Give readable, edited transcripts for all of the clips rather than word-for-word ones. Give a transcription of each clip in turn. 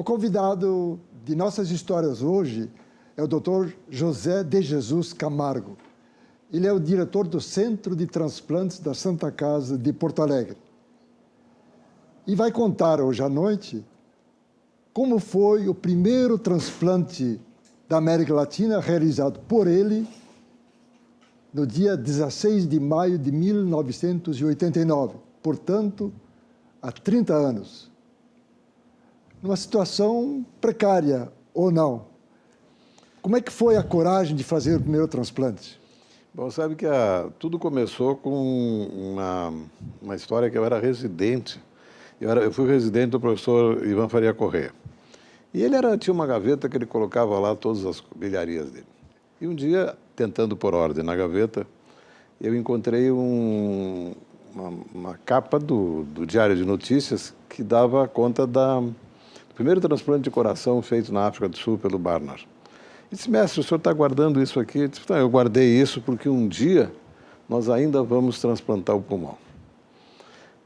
O convidado de nossas histórias hoje é o Dr. José de Jesus Camargo. Ele é o diretor do Centro de Transplantes da Santa Casa de Porto Alegre. E vai contar hoje à noite como foi o primeiro transplante da América Latina realizado por ele no dia 16 de maio de 1989, portanto, há 30 anos. Numa situação precária ou não. Como é que foi a coragem de fazer o primeiro transplante? Bom, sabe que tudo começou com uma história que eu era residente. Eu fui residente do professor Ivan Faria Corrêa. E ele tinha uma gaveta que ele colocava lá todas as bilharias dele. E um dia, tentando pôr ordem na gaveta, eu encontrei uma capa do Diário de Notícias que dava conta do primeiro transplante de coração feito na África do Sul pelo Barnard. E disse, mestre, o senhor está guardando isso aqui? Eu disse, não, eu guardei isso porque um dia nós ainda vamos transplantar o pulmão.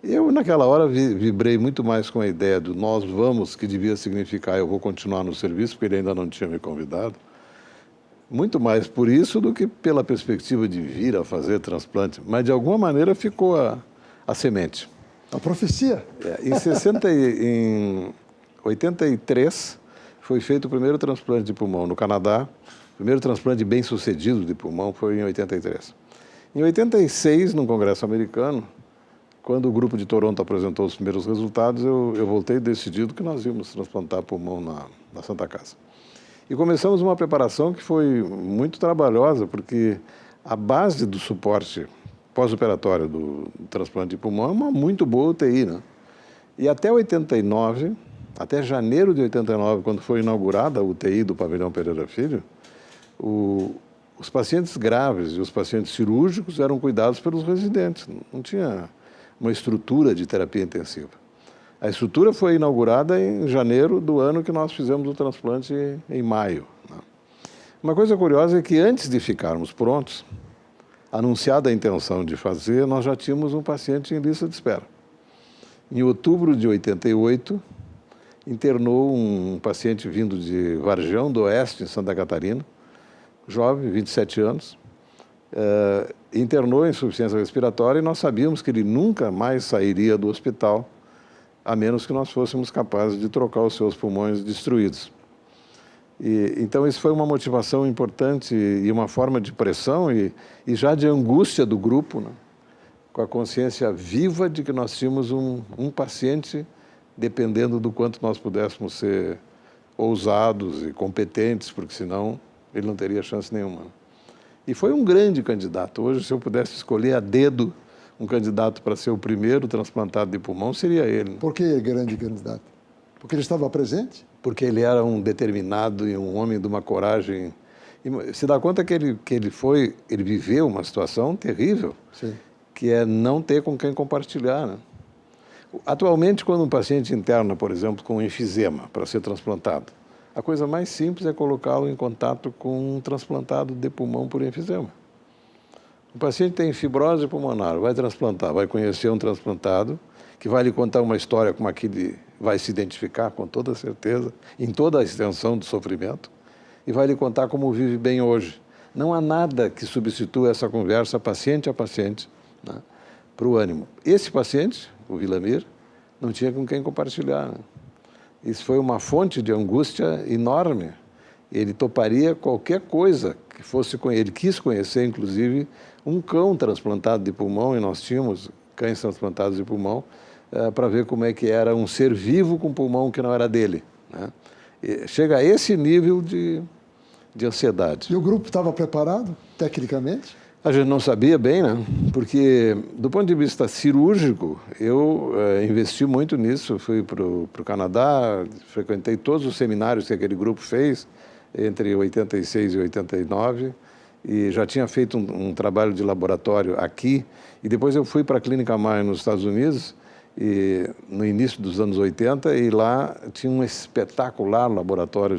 E eu, naquela hora, vibrei muito mais com a ideia do nós vamos, que devia significar eu vou continuar no serviço, porque ele ainda não tinha me convidado. Muito mais por isso do que pela perspectiva de vir a fazer transplante. Mas, de alguma maneira, ficou a semente. A profecia. Em 83, foi feito o primeiro transplante de pulmão no Canadá. O primeiro transplante bem sucedido de pulmão foi em 83. Em 86, num congresso americano, quando o grupo de Toronto apresentou os primeiros resultados, eu voltei decidido que nós íamos transplantar pulmão na Santa Casa. E começamos uma preparação que foi muito trabalhosa, porque a base do suporte pós-operatório do transplante de pulmão é uma muito boa UTI, né? E até 89, até janeiro de 89, quando foi inaugurada a UTI do Pavilhão Pereira Filho, os pacientes graves e os pacientes cirúrgicos eram cuidados pelos residentes. Não tinha uma estrutura de terapia intensiva. A estrutura foi inaugurada em janeiro do ano que nós fizemos o transplante em maio, né? Uma coisa curiosa é que antes de ficarmos prontos, anunciada a intenção de fazer, nós já tínhamos um paciente em lista de espera. Em outubro de 88, internou um paciente vindo de Varjão do Oeste, em Santa Catarina, jovem, 27 anos, internou em insuficiência respiratória e nós sabíamos que ele nunca mais sairia do hospital, a menos que nós fôssemos capazes de trocar os seus pulmões destruídos. Então, isso foi uma motivação importante e uma forma de pressão e já de angústia do grupo, né? Com a consciência viva de que nós tínhamos um paciente dependendo do quanto nós pudéssemos ser ousados e competentes, porque senão ele não teria chance nenhuma. E foi um grande candidato. Hoje, se eu pudesse escolher a dedo um candidato para ser o primeiro transplantado de pulmão, seria ele. Por que ele grande candidato? Porque ele estava presente? Porque ele era um determinado e um homem de uma coragem. E se dá conta que ele viveu uma situação terrível, sim, que é não ter com quem compartilhar, né? Atualmente, quando um paciente interna, por exemplo, com enfisema para ser transplantado, a coisa mais simples é colocá-lo em contato com um transplantado de pulmão por enfisema. O paciente tem fibrose pulmonar, vai transplantar, vai conhecer um transplantado que vai lhe contar uma história como aquele vai se identificar com toda certeza, em toda a extensão do sofrimento, e vai lhe contar como vive bem hoje. Não há nada que substitua essa conversa paciente a paciente, né, para o ânimo. Esse paciente, o Vilamir, não tinha com quem compartilhar, né? Isso foi uma fonte de angústia enorme. Ele toparia qualquer coisa que fosse com ele. Ele quis conhecer, inclusive, um cão transplantado de pulmão, e nós tínhamos cães transplantados de pulmão, para ver como é que era um ser vivo com pulmão que não era dele, né? Chega a esse nível de ansiedade. E o grupo estava preparado, tecnicamente? A gente não sabia bem, né? Porque, do ponto de vista cirúrgico, eu investi muito nisso. Fui para o Canadá, frequentei todos os seminários que aquele grupo fez, entre 86 e 89, e já tinha feito um trabalho de laboratório aqui. E depois eu fui para a Clínica Mayo nos Estados Unidos, no início dos anos 80, e lá tinha um espetacular laboratório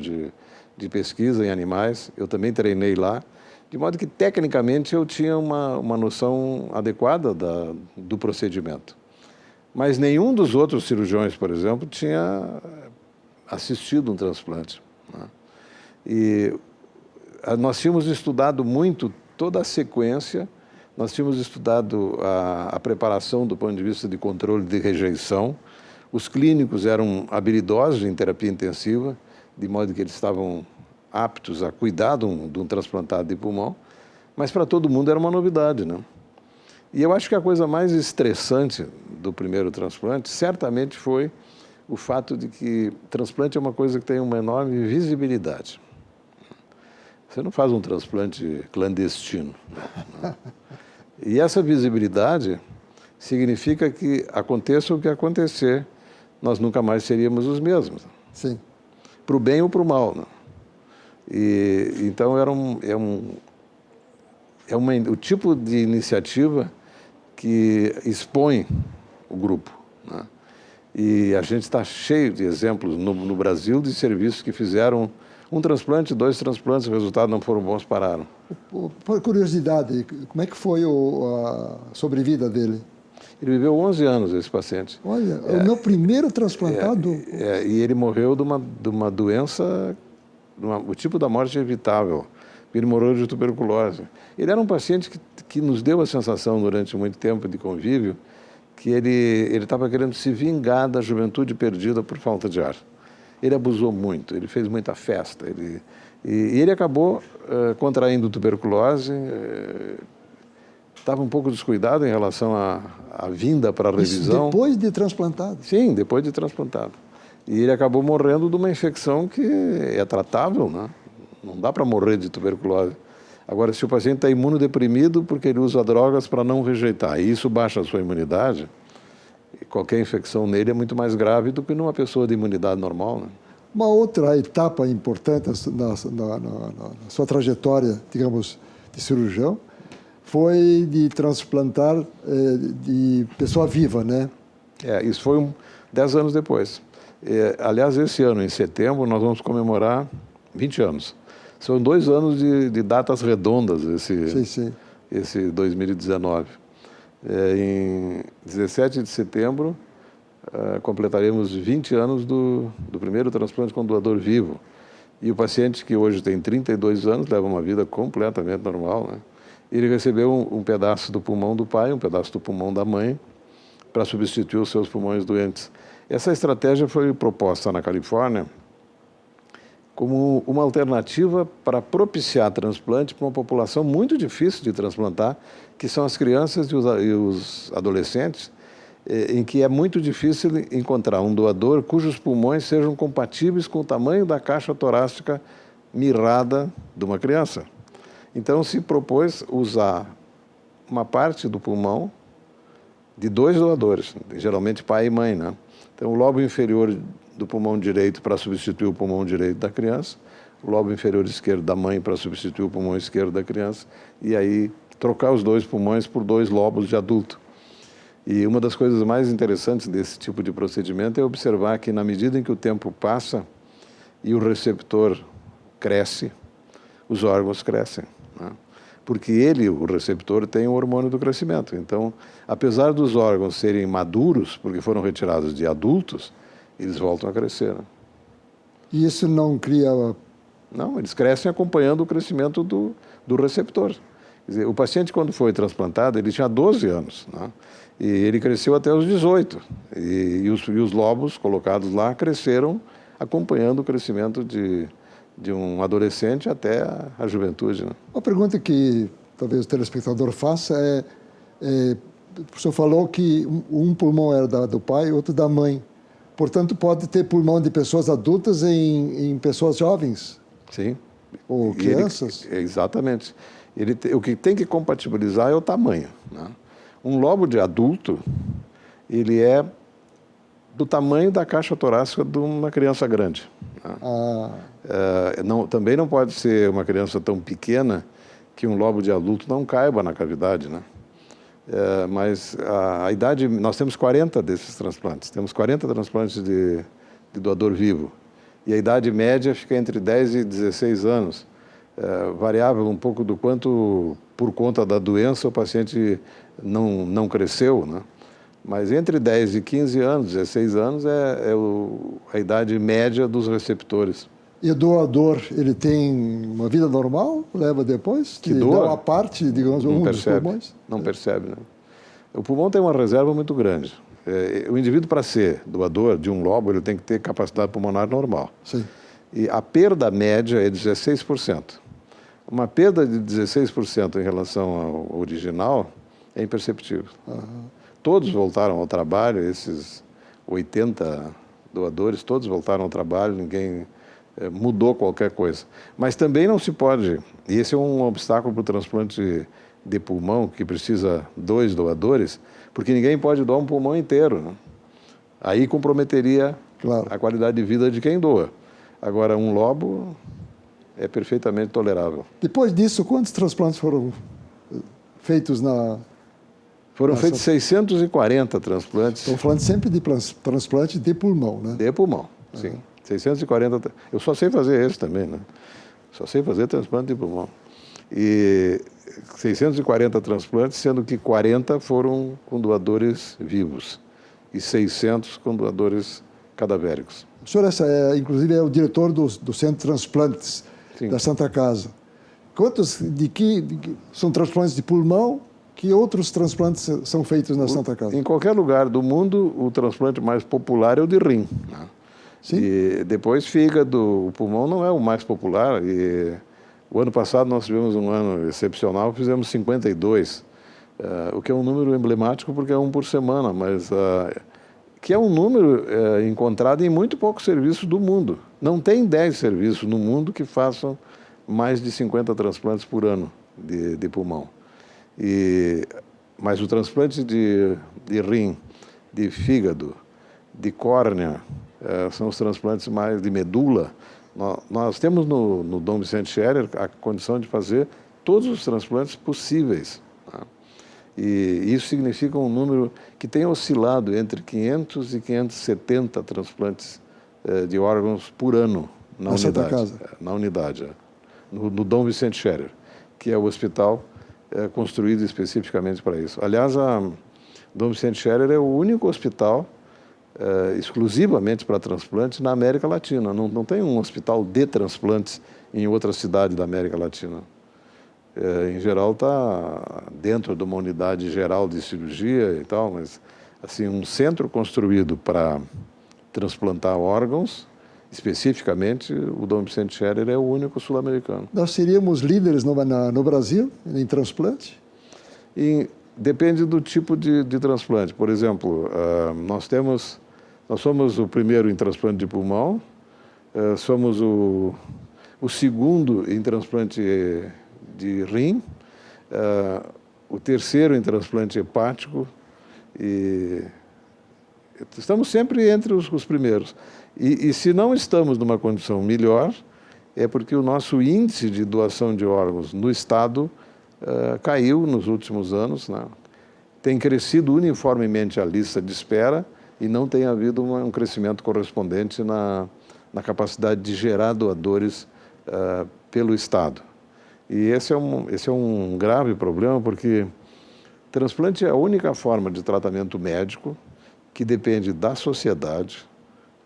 de pesquisa em animais. Eu também treinei lá. De modo que, tecnicamente, eu tinha uma noção adequada do procedimento. Mas nenhum dos outros cirurgiões, por exemplo, tinha assistido um transplante, né? E nós tínhamos estudado muito toda a sequência, nós tínhamos estudado a preparação do ponto de vista de controle de rejeição. Os clínicos eram habilidosos em terapia intensiva, de modo que eles estavam aptos a cuidar de um transplantado de pulmão, mas para todo mundo era uma novidade, né? E eu acho que a coisa mais estressante do primeiro transplante certamente foi o fato de que transplante é uma coisa que tem uma enorme visibilidade. Você não faz um transplante clandestino, né? E essa visibilidade significa que aconteça o que acontecer, nós nunca mais seríamos os mesmos. Sim. Para o bem ou para o mal, né? E então o tipo de iniciativa que expõe o grupo, né? E a gente está cheio de exemplos no Brasil de serviços que fizeram um transplante, 2 transplantes, o resultado não foram bons, pararam. Por curiosidade, como é que foi a sobrevida dele? Ele viveu 11 anos, esse paciente. Olha, o meu primeiro transplantado... E ele morreu de uma doença, o tipo da morte evitável. Ele morreu de tuberculose. Ele era um paciente que nos deu a sensação, durante muito tempo de convívio, que ele estava querendo se vingar da juventude perdida por falta de ar. Ele abusou muito, ele fez muita festa. E ele acabou contraindo tuberculose, estava um pouco descuidado em relação à vinda para a revisão. Isso depois de transplantado? Sim, depois de transplantado. E ele acabou morrendo de uma infecção que é tratável, né? Não dá para morrer de tuberculose. Agora, se o paciente está imunodeprimido porque ele usa drogas para não rejeitar, e isso baixa a sua imunidade, qualquer infecção nele é muito mais grave do que numa pessoa de imunidade normal, né? Uma outra etapa importante na sua trajetória, digamos, de cirurgião, foi de transplantar de pessoa viva, né? Isso foi 10 anos depois. Aliás, esse ano, em setembro, nós vamos comemorar 20 anos. São 2 anos de datas redondas, esse 2019. Em 17 de setembro, completaremos 20 anos do primeiro transplante com doador vivo. E o paciente, que hoje tem 32 anos, leva uma vida completamente normal, né? Ele recebeu um pedaço do pulmão do pai, um pedaço do pulmão da mãe, para substituir os seus pulmões doentes. Essa estratégia foi proposta na Califórnia como uma alternativa para propiciar transplante para uma população muito difícil de transplantar, que são as crianças e os adolescentes, em que é muito difícil encontrar um doador cujos pulmões sejam compatíveis com o tamanho da caixa torácica mirrada de uma criança. Então se propôs usar uma parte do pulmão de 2 doadores, geralmente pai e mãe, né? Então o lobo inferior do pulmão direito para substituir o pulmão direito da criança, o lobo inferior esquerdo da mãe para substituir o pulmão esquerdo da criança, e aí trocar os 2 pulmões por 2 lobos de adulto. E uma das coisas mais interessantes desse tipo de procedimento é observar que, na medida em que o tempo passa e o receptor cresce, os órgãos crescem, né? Porque o receptor, tem o hormônio do crescimento. Então, apesar dos órgãos serem maduros, porque foram retirados de adultos, eles voltam a crescer, né? E isso não cria... Não, eles crescem acompanhando o crescimento do receptor. Quer dizer, o paciente, quando foi transplantado, ele tinha 12 anos, né? E ele cresceu até os 18. E os lobos colocados lá cresceram acompanhando o crescimento de um adolescente até a juventude, né? Uma pergunta que talvez o telespectador faça o senhor falou que um pulmão era do pai e outro da mãe. Portanto, pode ter pulmão de pessoas adultas em pessoas jovens? Sim. Ou crianças? Exatamente. O que tem que compatibilizar é o tamanho, né? Um lobo de adulto, ele é do tamanho da caixa torácica de uma criança grande, né? Também não pode ser uma criança tão pequena que um lobo de adulto não caiba na cavidade, né? Mas a idade... Nós temos 40 desses transplantes. Temos 40 transplantes de doador vivo. E a idade média fica entre 10 e 16 anos. Variável um pouco do quanto, por conta da doença, o paciente não cresceu, né? Mas entre 10 e 15 anos, 16 anos, a idade média dos receptores. E o doador, ele tem uma vida normal? Leva depois? Que de doa? dar uma parte, digamos, Não um dos percebe, pulmões? não percebe, né? O pulmão tem uma reserva muito grande. O indivíduo, para ser doador de um lobo, ele tem que ter capacidade pulmonar normal. Sim. E a perda média é 16%. Uma perda de 16% em relação ao original é imperceptível. Todos voltaram ao trabalho, esses 80 doadores, todos voltaram ao trabalho, ninguém mudou qualquer coisa. Mas também não se pode, e esse é um obstáculo para o transplante de pulmão, que precisa 2 doadores, porque ninguém pode doar um pulmão inteiro, né? Aí comprometeria Claro. a qualidade de vida de quem doa. Agora, um lobo é perfeitamente tolerável. Depois disso, quantos transplantes foram feitos na... Foram feitos 640 transplantes Estou falando sempre de transplante de pulmão, né? de pulmão, sim. 640. Eu só sei fazer esse também, né? Só sei fazer transplante de pulmão. E 640 transplantes, sendo que 40 foram com doadores vivos e 600 com doadores cadavéricos. O senhor, inclusive, é o diretor do Centro de Transplantes Sim. da Santa Casa. Quantos, são transplantes de pulmão? Que outros transplantes são feitos na Santa Casa? Em qualquer lugar do mundo, o transplante mais popular é o de rim, né? Sim. E depois fígado, o pulmão não é o mais popular. E o ano passado nós tivemos um ano excepcional, fizemos 52, o que é um número emblemático porque é um por semana, mas que é um número encontrado em muito poucos serviços do mundo. Não tem 10 serviços no mundo que façam mais de 50 transplantes por ano de pulmão. Mas o transplante de rim, de fígado, de córnea, são os transplantes mais de medula. Nós temos no Dom Vicente Scherer a condição de fazer todos os transplantes possíveis, né? E isso significa um número que tem oscilado entre 500 e 570 transplantes de órgãos por ano na unidade. Santa Casa. Na unidade, no Dom Vicente Scherer, que é o hospital construído especificamente para isso. Aliás, a Dom Vicente Scherer é o único hospital exclusivamente para transplantes na América Latina. Não tem um hospital de transplantes em outra cidade da América Latina. Em geral está dentro de uma unidade geral de cirurgia e tal, mas assim, um centro construído para transplantar órgãos, especificamente o Dom Vicente Scherer é o único sul-americano. Nós seríamos líderes no Brasil em transplante? Depende do tipo de transplante. Por exemplo, nós somos o primeiro em transplante de pulmão, somos o segundo em transplante de rim, o terceiro em transplante hepático, e estamos sempre entre os primeiros. E se não estamos numa condição melhor, é porque o nosso índice de doação de órgãos no Estado caiu nos últimos anos, né? Tem crescido uniformemente a lista de espera e não tem havido um crescimento correspondente na capacidade de gerar doadores pelo Estado. E esse é um grave problema, porque transplante é a única forma de tratamento médico que depende da sociedade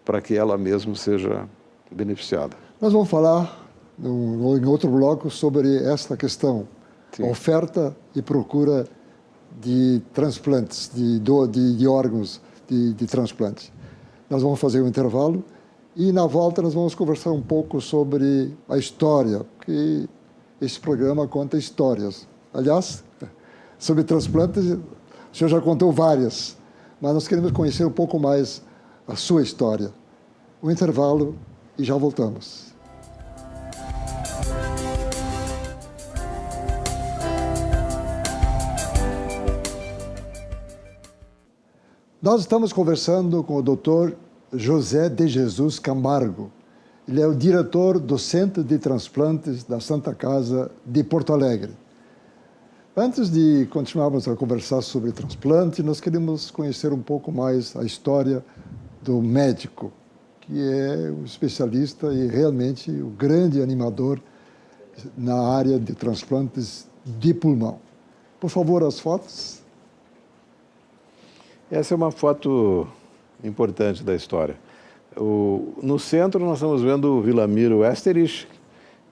para que ela mesma seja beneficiada. Nós vamos falar em outro bloco sobre esta questão, oferta e procura de transplantes, de órgãos de transplantes. Nós vamos fazer um intervalo e, na volta, nós vamos conversar um pouco sobre a história, porque esse programa conta histórias. Aliás, sobre transplantes, o senhor já contou várias, mas nós queremos conhecer um pouco mais a sua história. Um intervalo e já voltamos. Nós estamos conversando com o Dr. José de Jesus Camargo. Ele é o diretor do Centro de Transplantes da Santa Casa de Porto Alegre. Antes de continuarmos a conversar sobre transplante, nós queremos conhecer um pouco mais a história do médico, que é um especialista e realmente o grande animador na área de transplantes de pulmão. Por favor, as fotos. Essa é uma foto importante da história. No centro nós estamos vendo o Vilamir Westerich,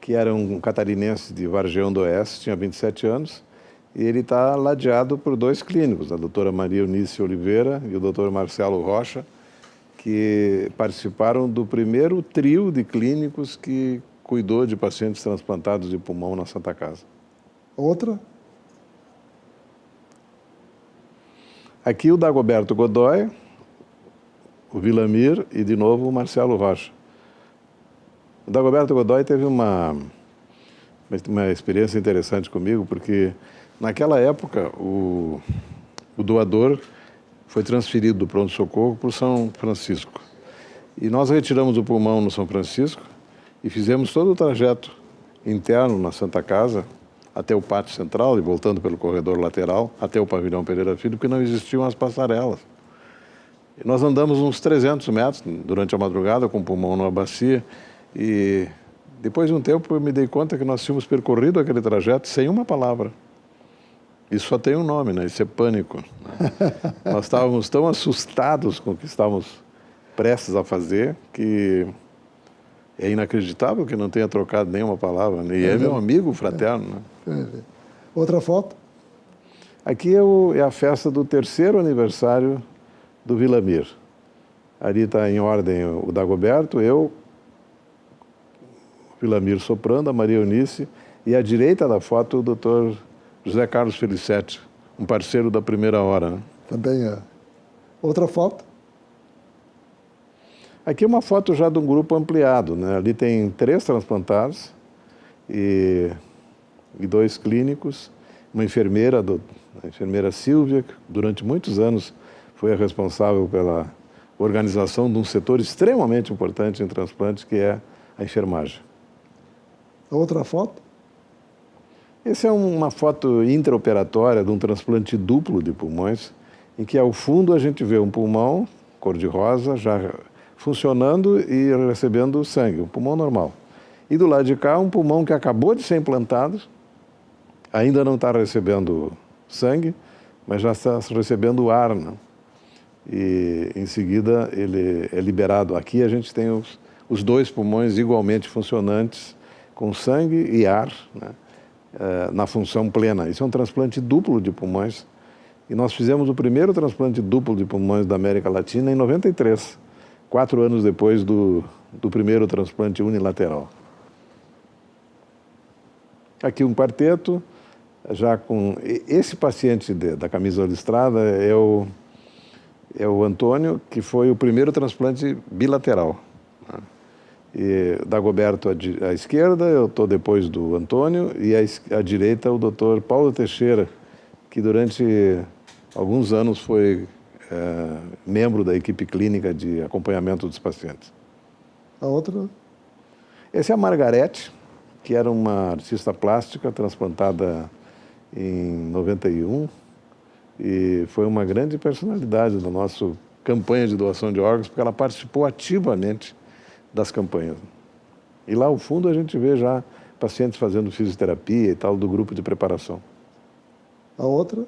que era um catarinense de Vargião do Oeste, tinha 27 anos, e ele está ladeado por 2 clínicos, a doutora Maria Eunice Oliveira e o doutor Marcelo Rocha, que participaram do primeiro trio de clínicos que cuidou de pacientes transplantados de pulmão na Santa Casa. Outra? Aqui o Dagoberto Godoy, o Vilamir e, de novo, o Marcelo Rocha. O Dagoberto Godoy teve uma experiência interessante comigo, porque naquela época o doador foi transferido do pronto-socorro para o São Francisco. E nós retiramos o pulmão no São Francisco e fizemos todo o trajeto interno na Santa Casa, até o pátio central e voltando pelo corredor lateral, até o pavilhão Pereira Filho, porque não existiam as passarelas. E nós andamos uns 300 metros durante a madrugada com o pulmão numa bacia e depois de um tempo eu me dei conta que nós tínhamos percorrido aquele trajeto sem uma palavra. Isso só tem um nome, né? Isso é pânico. Né? Nós estávamos tão assustados com o que estávamos prestes a fazer que é inacreditável que não tenha trocado nenhuma palavra. Né? E é meu amigo fraterno. Né? Outra foto? Aqui é a festa do 3º aniversário do Vilamir. Ali está em ordem o Dagoberto, eu, o Vilamir soprando, a Maria Eunice, e à direita da foto o doutor José Carlos Felicetti, um parceiro da primeira hora. Né? Também é. Outra foto? Aqui é uma foto já de um grupo ampliado. Né? Ali tem 3 transplantados e 2 clínicos, uma enfermeira, a enfermeira Silvia, que durante muitos anos foi a responsável pela organização de um setor extremamente importante em transplantes, que é a enfermagem. Outra foto? Essa é uma foto intraoperatória de um transplante duplo de pulmões, em que ao fundo a gente vê um pulmão cor-de-rosa já funcionando e recebendo sangue, um pulmão normal. E do lado de cá um pulmão que acabou de ser implantado, ainda não está recebendo sangue, mas já está recebendo ar, né? E em seguida ele é liberado. Aqui a gente tem os 2 pulmões igualmente funcionantes, com sangue e ar, né? Na função plena. Isso é um transplante duplo de pulmões. E nós fizemos o primeiro transplante duplo de pulmões da América Latina em 93, 4 anos depois do primeiro transplante unilateral. Aqui um quarteto, já com... Esse paciente da camisa listrada é o Antônio, que foi o primeiro transplante bilateral. Né? E Dagoberto à esquerda, eu estou depois do Antônio, e à direita o doutor Paulo Teixeira, que durante alguns anos foi membro da equipe clínica de acompanhamento dos pacientes. A outra? Essa é a Margarete, que era uma artista plástica transplantada em 91 e foi uma grande personalidade da nossa campanha de doação de órgãos, porque ela participou ativamente das campanhas. E lá ao fundo a gente vê já pacientes fazendo fisioterapia e tal, do grupo de preparação. A outra?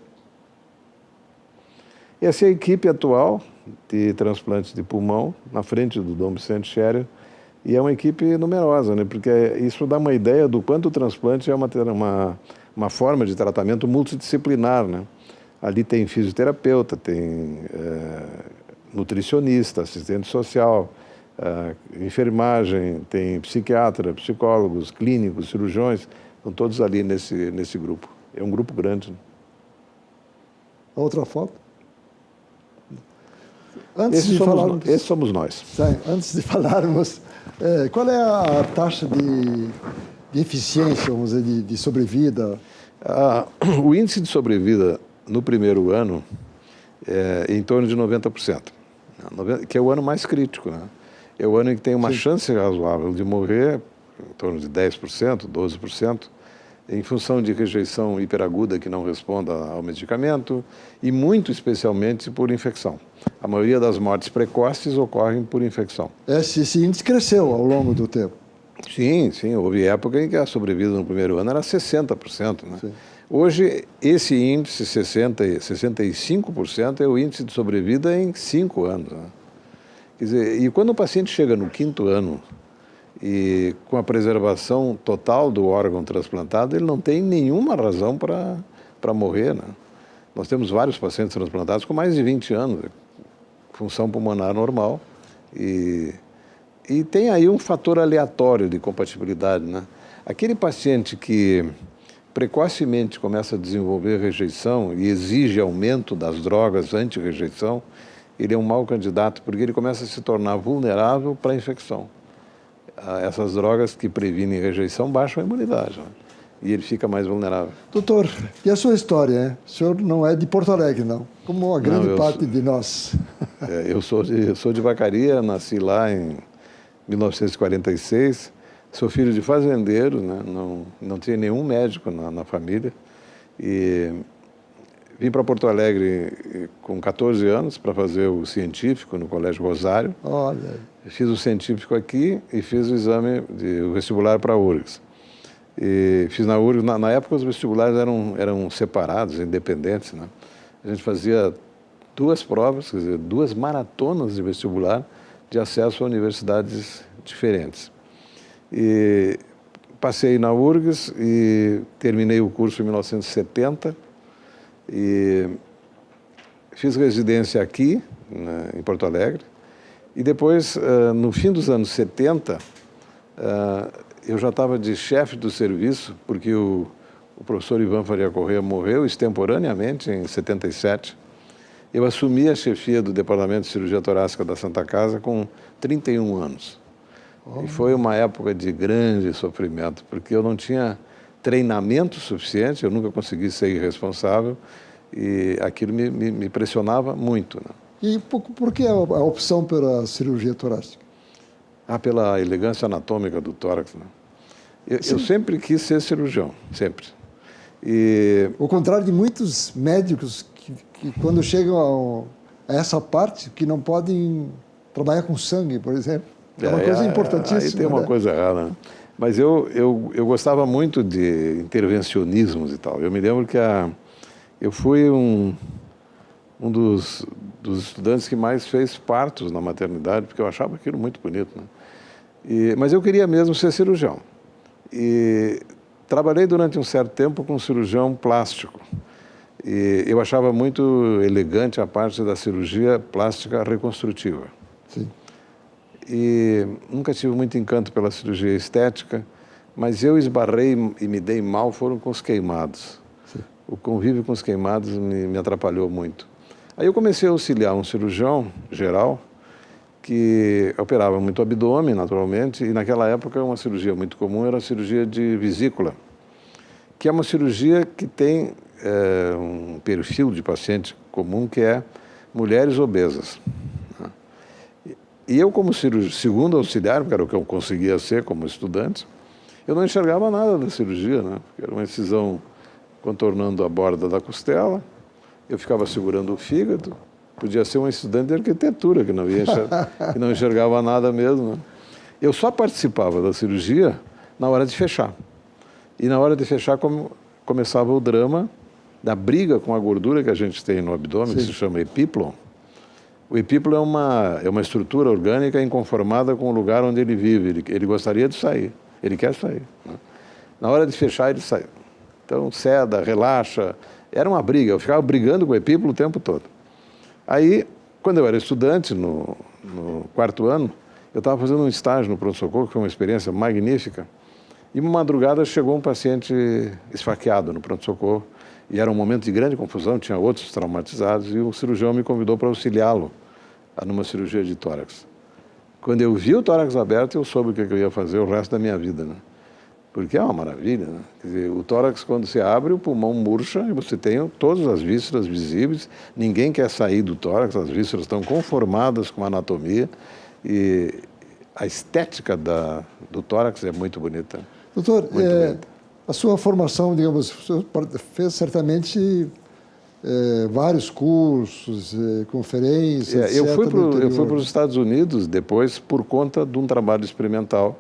Essa é a equipe atual de transplantes de pulmão, na frente do Dom Vicente Scherer, e é uma equipe numerosa, né? Porque isso dá uma ideia do quanto o transplante é uma forma de tratamento multidisciplinar, né? Ali tem fisioterapeuta, tem nutricionista, assistente social, enfermagem, tem psiquiatra, psicólogos, clínicos, cirurgiões, estão todos ali nesse grupo. É um grupo grande. Né? A outra foto? Esses somos nós. Antes de falarmos, qual é a taxa de eficiência, vamos dizer, de sobrevida? O índice de sobrevida no primeiro ano é em torno de 90%, que é o ano mais crítico, né? É o ano em que tem uma chance razoável de morrer, em torno de 10%, 12%, em função de rejeição hiperaguda que não responda ao medicamento e muito especialmente por infecção. A maioria das mortes precoces ocorrem por infecção. Esse índice cresceu ao longo do tempo. Sim, sim. Houve época em que a sobrevida no primeiro ano era 60%. Né? Hoje, esse índice, 65%, é o índice de sobrevida em 5 anos. Né? Quer dizer, e quando o paciente chega no 5º ano e com a preservação total do órgão transplantado, ele não tem nenhuma razão para morrer. Né? Nós temos vários pacientes transplantados com mais de 20 anos, função pulmonar normal, e tem aí um fator aleatório de compatibilidade. Né? Aquele paciente que precocemente começa a desenvolver rejeição e exige aumento das drogas anti-rejeição, ele é um mau candidato, porque ele começa a se tornar vulnerável para a infecção. Essas drogas que previnem rejeição baixam a imunidade, né? E ele fica mais vulnerável. Doutor, e a sua história, hein? O senhor não é de Porto Alegre, não? Como a grande parte de nós. Eu sou de Vacaria, nasci lá em 1946, sou filho de fazendeiro, né? Não tinha nenhum médico na família, e vim para Porto Alegre com 14 anos para fazer o científico no Colégio Rosário. Olha. Fiz o científico aqui e fiz o exame, o vestibular para a URGS. E fiz na URGS, na época os vestibulares eram separados, independentes, né? A gente fazia 2 provas, quer dizer, 2 maratonas de vestibular de acesso a universidades diferentes. E passei na URGS e terminei o curso em 1970 e fiz residência aqui, né, em Porto Alegre. E depois, no fim dos anos 70, eu já estava de chefe do serviço, porque o professor Ivan Faria Corrêa morreu extemporaneamente em 77. Eu assumi a chefia do Departamento de Cirurgia Torácica da Santa Casa com 31 anos. E foi uma época de grande sofrimento, porque eu não tinha treinamento suficiente, eu nunca consegui ser irresponsável, e aquilo me pressionava muito. Né? E por que a opção pela cirurgia torácica? Pela elegância anatômica do tórax. Né? Eu sempre quis ser cirurgião, sempre. Ao contrário de muitos médicos que quando chegam a essa parte, que não podem trabalhar com sangue, por exemplo. É uma coisa importantíssima. Aí tem uma coisa errada. Né? Mas eu gostava muito de intervencionismos e tal. Eu me lembro que eu fui um dos estudantes que mais fez partos na maternidade, porque eu achava aquilo muito bonito. Né? Mas eu queria mesmo ser cirurgião. E trabalhei durante um certo tempo com um cirurgião plástico. E eu achava muito elegante a parte da cirurgia plástica reconstrutiva. Sim. E nunca tive muito encanto pela cirurgia estética, mas eu esbarrei e me dei mal foram com os queimados. Sim. O convívio com os queimados me atrapalhou muito. Aí eu comecei a auxiliar um cirurgião geral que operava muito abdômen, naturalmente, e naquela época uma cirurgia muito comum era a cirurgia de vesícula, que é uma cirurgia que tem um perfil de paciente comum que é mulheres obesas. E eu, como segundo auxiliar, que era o que eu conseguia ser como estudante, eu não enxergava nada da cirurgia, né? Era uma incisão contornando a borda da costela, eu ficava segurando o fígado, podia ser um estudante de arquitetura que não enxergava nada mesmo. Né? Eu só participava da cirurgia na hora de fechar. E na hora de fechar começava o drama da briga com a gordura que a gente tem no abdômen, Sim. que se chama epíplon. O epíplon é uma estrutura orgânica inconformada com o lugar onde ele vive. Ele gostaria de sair, ele quer sair. Né? Na hora de fechar, ele saiu. Então, ceda, relaxa. Era uma briga, eu ficava brigando com o epíplon o tempo todo. Aí, quando eu era estudante, no 4º ano, eu estava fazendo um estágio no pronto-socorro, que foi uma experiência magnífica, e uma madrugada chegou um paciente esfaqueado no pronto-socorro, e era um momento de grande confusão, tinha outros traumatizados, e o cirurgião me convidou para auxiliá-lo numa cirurgia de tórax. Quando eu vi o tórax aberto, eu soube o que eu ia fazer o resto da minha vida, né? Porque é uma maravilha, né? Quer dizer, o tórax, quando se abre, o pulmão murcha e você tem todas as vísceras visíveis, ninguém quer sair do tórax, as vísceras estão conformadas com a anatomia e a estética do tórax é muito bonita. Doutor, a sua formação, digamos, o senhor fez certamente vários cursos, conferências, Eu fui para os Estados Unidos depois por conta de um trabalho experimental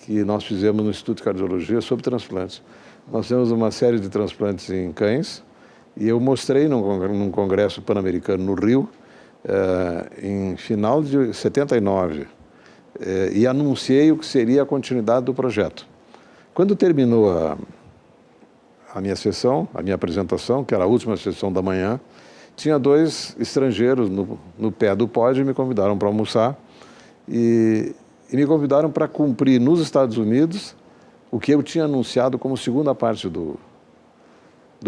que nós fizemos no Instituto de Cardiologia sobre transplantes. Nós temos uma série de transplantes em cães e eu mostrei num congresso pan-americano no Rio, em final de 79, e anunciei o que seria a continuidade do projeto. Quando terminou a minha sessão, a minha apresentação, que era a última sessão da manhã, tinha 2 estrangeiros no pé do pódio e me convidaram para almoçar e me convidaram para cumprir nos Estados Unidos o que eu tinha anunciado como segunda parte do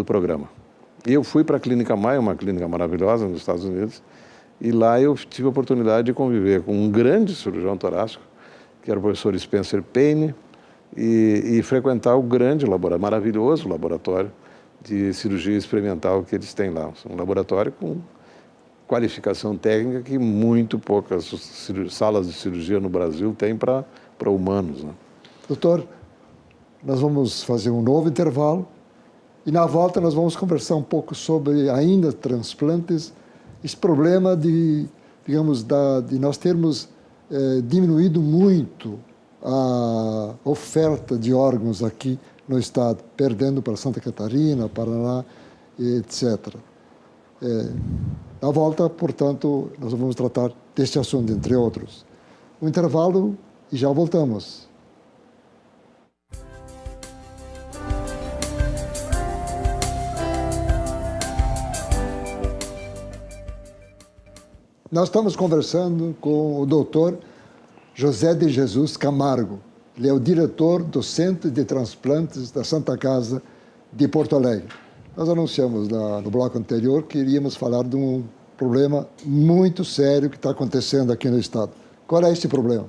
programa. E eu fui para a Clínica Mayo, uma clínica maravilhosa nos Estados Unidos, e lá eu tive a oportunidade de conviver com um grande cirurgião torácico, que era o professor Spencer Payne, e frequentar o grande laboratório, maravilhoso laboratório de cirurgia experimental que eles têm lá. Um laboratório com qualificação técnica que muito poucas salas de cirurgia no Brasil têm para humanos, né? Doutor, nós vamos fazer um novo intervalo e na volta nós vamos conversar um pouco sobre ainda transplantes, esse problema de, digamos, de nós termos diminuído muito a oferta de órgãos aqui no estado, perdendo para Santa Catarina, Paraná, etc. Na volta, portanto, nós vamos tratar deste assunto, entre outros. Um intervalo e já voltamos. Nós estamos conversando com o doutor José de Jesus Camargo. Ele é o diretor do Centro de Transplantes da Santa Casa de Porto Alegre. Nós anunciamos no bloco anterior que iríamos falar de um problema muito sério que está acontecendo aqui no estado. Qual é este problema?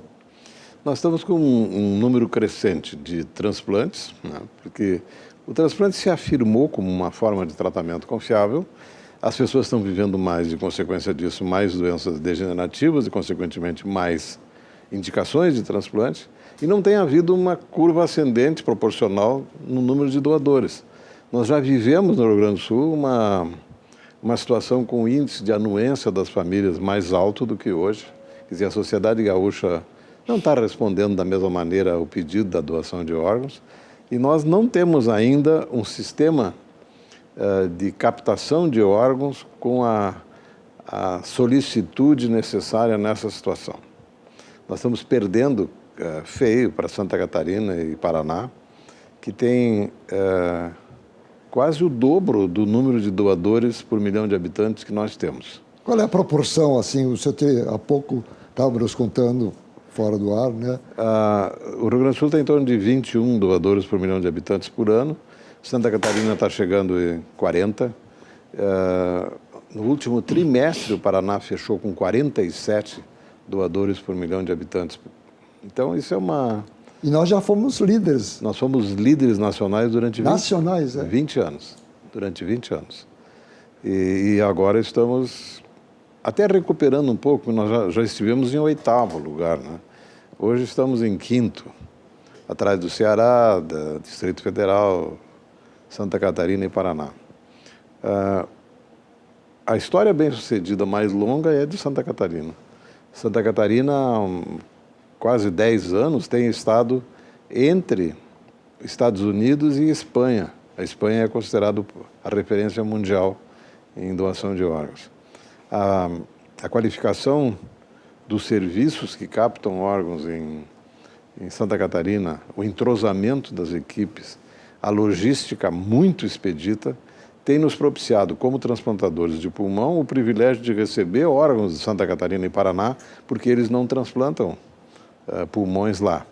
Nós estamos com um número crescente de transplantes, né? Porque o transplante se afirmou como uma forma de tratamento confiável. As pessoas estão vivendo mais, e, consequência disso, mais doenças degenerativas e, consequentemente, mais indicações de transplante. E não tem havido uma curva ascendente proporcional no número de doadores. Nós já vivemos no Rio Grande do Sul uma situação com o índice de anuência das famílias mais alto do que hoje. Quer dizer, a sociedade gaúcha não está respondendo da mesma maneira ao pedido da doação de órgãos e nós não temos ainda um sistema de captação de órgãos com a solicitude necessária nessa situação. Nós estamos perdendo feio para Santa Catarina e Paraná, que tem quase o dobro do número de doadores por milhão de habitantes que nós temos. Qual é a proporção, assim, há pouco estava nos contando fora do ar, né? O Rio Grande do Sul tem em torno de 21 doadores por milhão de habitantes por ano. Santa Catarina está chegando em 40. No último trimestre, o Paraná fechou com 47 doadores por milhão de habitantes. Então, isso é uma... E nós já fomos líderes. Nós fomos líderes nacionais durante 20 anos. Durante 20 anos. E agora estamos até recuperando um pouco, nós já estivemos em 8º lugar, né? Hoje estamos em 5º, atrás do Ceará, do Distrito Federal, Santa Catarina e Paraná. A história bem-sucedida mais longa é de Santa Catarina. Santa Catarina, há quase 10 anos, tem estado entre Estados Unidos e Espanha. A Espanha é considerada a referência mundial em doação de órgãos. A qualificação dos serviços que captam órgãos em Santa Catarina, o entrosamento das equipes, a logística muito expedita, tem nos propiciado, como transplantadores de pulmão, o privilégio de receber órgãos de Santa Catarina e Paraná, porque eles não transplantam pulmões lá.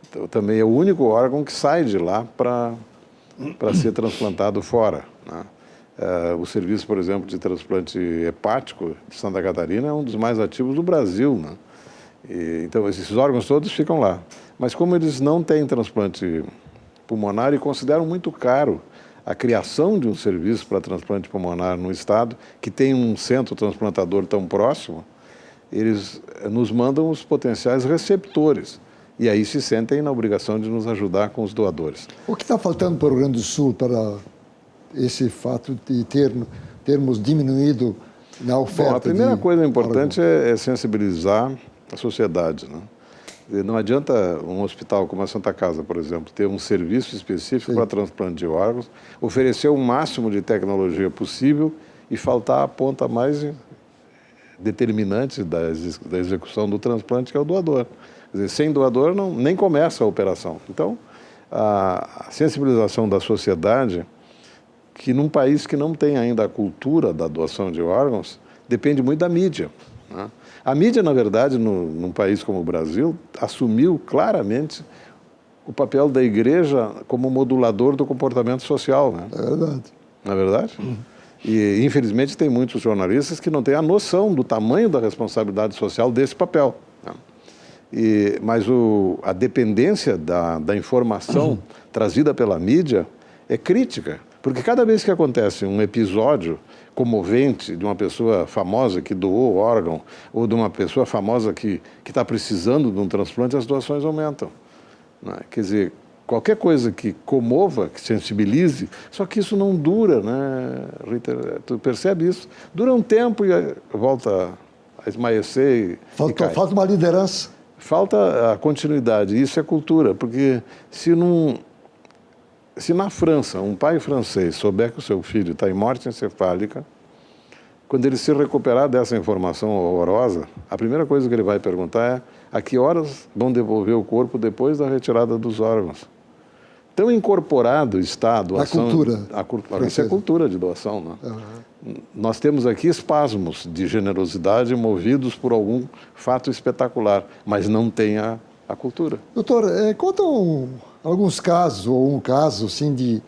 Então, também é o único órgão que sai de lá para ser transplantado fora, né? O serviço, por exemplo, de transplante hepático de Santa Catarina é um dos mais ativos do Brasil, né? Então, esses órgãos todos ficam lá. Mas como eles não têm transplante pulmonar e consideram muito caro a criação de um serviço para transplante pulmonar no estado, que tem um centro transplantador tão próximo, eles nos mandam os potenciais receptores. E aí se sentem na obrigação de nos ajudar com os doadores. O que está faltando para o Rio Grande do Sul para esse fato de termos diminuído na oferta? Bom, a primeira coisa importante é sensibilizar a sociedade, né? Não adianta um hospital como a Santa Casa, por exemplo, ter um serviço específico para transplante de órgãos, oferecer o máximo de tecnologia possível e faltar a ponta mais determinante da execução do transplante, que é o doador. Quer dizer, sem doador nem começa a operação. Então, a sensibilização da sociedade, que num país que não tem ainda a cultura da doação de órgãos, depende muito da mídia, né? A mídia, na verdade, num país como o Brasil, assumiu claramente o papel da igreja como modulador do comportamento social, né? É verdade. Não é verdade? E, infelizmente, tem muitos jornalistas que não têm a noção do tamanho da responsabilidade social desse papel, né? Mas a dependência da informação trazida pela mídia é crítica, porque cada vez que acontece um episódio comovente de uma pessoa famosa que doou órgão ou de uma pessoa famosa que está precisando de um transplante, as doações aumentam, né? Quer dizer, qualquer coisa que comova, que sensibilize, só que isso não dura, né, Rita? Tu percebe isso? Dura um tempo e volta a esmaecer e cai. Falta uma liderança. Falta a continuidade, isso é cultura, porque se na França um pai francês souber que o seu filho está em morte encefálica, quando ele se recuperar dessa informação horrorosa, a primeira coisa que ele vai perguntar é a que horas vão devolver o corpo depois da retirada dos órgãos. Tão incorporado está a doação... A cultura. Isso é cultura de doação, né? Uhum. Nós temos aqui espasmos de generosidade movidos por algum fato espetacular, mas não tem a cultura. Doutor, conta alguns casos, ou um caso assim, de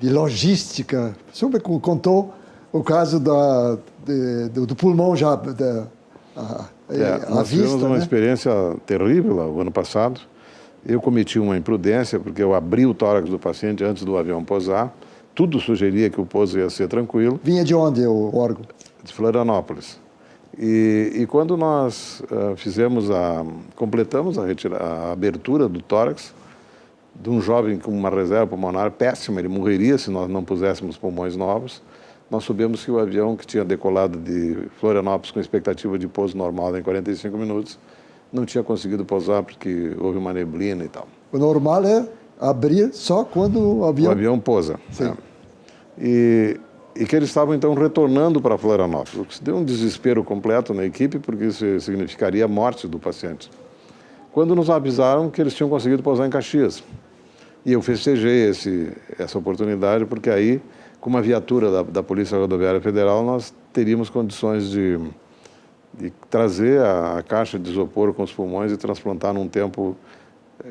logística. O senhor contou o caso do pulmão já à nós vista, tivemos uma experiência terrível o ano passado. Eu cometi uma imprudência, porque eu abri o tórax do paciente antes do avião pousar. Tudo sugeria que o pouso ia ser tranquilo. Vinha de onde o órgão? De Florianópolis. E quando nós completamos a abertura do tórax de um jovem com uma reserva pulmonar péssima, ele morreria se nós não puséssemos pulmões novos, nós soubemos que o avião que tinha decolado de Florianópolis com expectativa de pouso normal em 45 minutos, não tinha conseguido pousar porque houve uma neblina e tal. O normal é abrir só quando o avião pousa. Sim. E que eles estavam, então, retornando para Florianópolis. O que deu um desespero completo na equipe, porque isso significaria a morte do paciente. Quando nos avisaram que eles tinham conseguido pousar em Caxias. E eu festejei essa oportunidade, porque aí, com uma viatura da Polícia Rodoviária Federal, nós teríamos condições de trazer a caixa de isopor com os pulmões e transplantar num tempo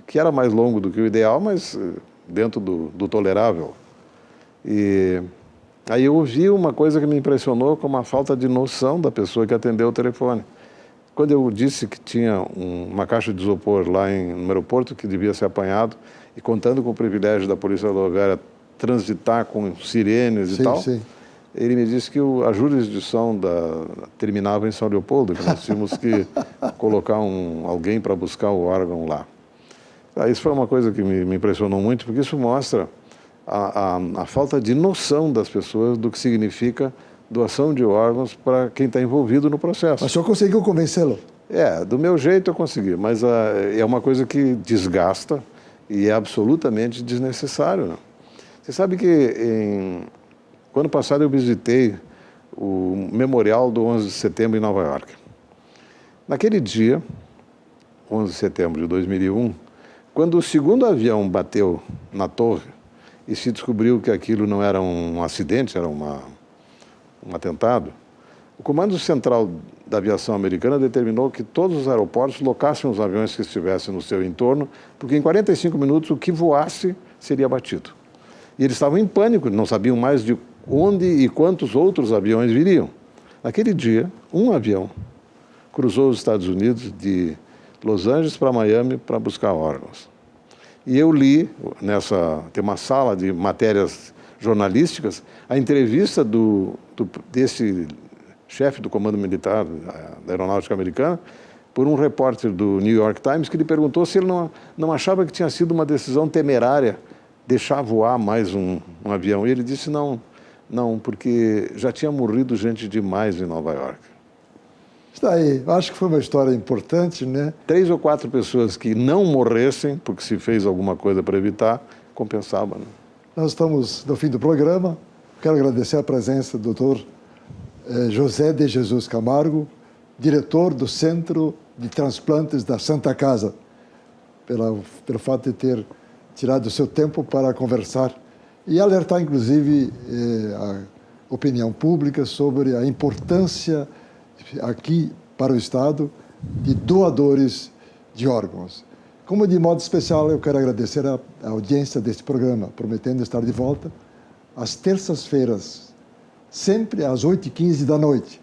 que era mais longo do que o ideal, mas dentro do tolerável. E aí eu ouvi uma coisa que me impressionou, como a falta de noção da pessoa que atendeu o telefone. Quando eu disse que tinha uma caixa de isopor lá no aeroporto que devia ser apanhado, e contando com o privilégio da Polícia Rodoviária transitar com sirenes e tal, sim. Ele me disse que a jurisdição terminava em São Leopoldo, que nós tínhamos que colocar alguém para buscar o órgão lá. Isso foi uma coisa que me impressionou muito, porque isso mostra a falta de noção das pessoas do que significa doação de órgãos para quem está envolvido no processo. Mas o senhor conseguiu convencê-lo? Do meu jeito eu consegui, mas é uma coisa que desgasta e é absolutamente desnecessário, né? Você sabe que no ano passado eu visitei o memorial do 11 de setembro em Nova York. Naquele dia, 11 de setembro de 2001, quando o segundo avião bateu na torre e se descobriu que aquilo não era um acidente, era um atentado, o Comando Central da Aviação Americana determinou que todos os aeroportos locassem os aviões que estivessem no seu entorno, porque em 45 minutos o que voasse seria abatido. E eles estavam em pânico, não sabiam mais de onde e quantos outros aviões viriam. Naquele dia, um avião cruzou os Estados Unidos de Los Angeles para Miami para buscar órgãos. E eu li, tem uma sala de matérias jornalísticas, a entrevista desse chefe do Comando Militar da Aeronáutica Americana por um repórter do New York Times que lhe perguntou se ele não achava que tinha sido uma decisão temerária deixar voar mais um avião. E ele disse não, porque já tinha morrido gente demais em Nova York. Está aí. Acho que foi uma história importante, né? 3 ou 4 pessoas que não morressem, porque se fez alguma coisa para evitar, compensava. Né? Nós estamos no fim do programa. Quero agradecer a presença do Dr. José de Jesus Camargo, diretor do Centro de Transplantes da Santa Casa, pelo fato de ter tirado o seu tempo para conversar e alertar, inclusive, a opinião pública sobre a importância aqui para o Estado de doadores de órgãos. Como de modo especial, eu quero agradecer a audiência deste programa, prometendo estar de volta às terças-feiras, sempre às 8h15 da noite.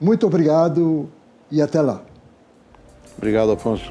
Muito obrigado e até lá. Obrigado, Afonso.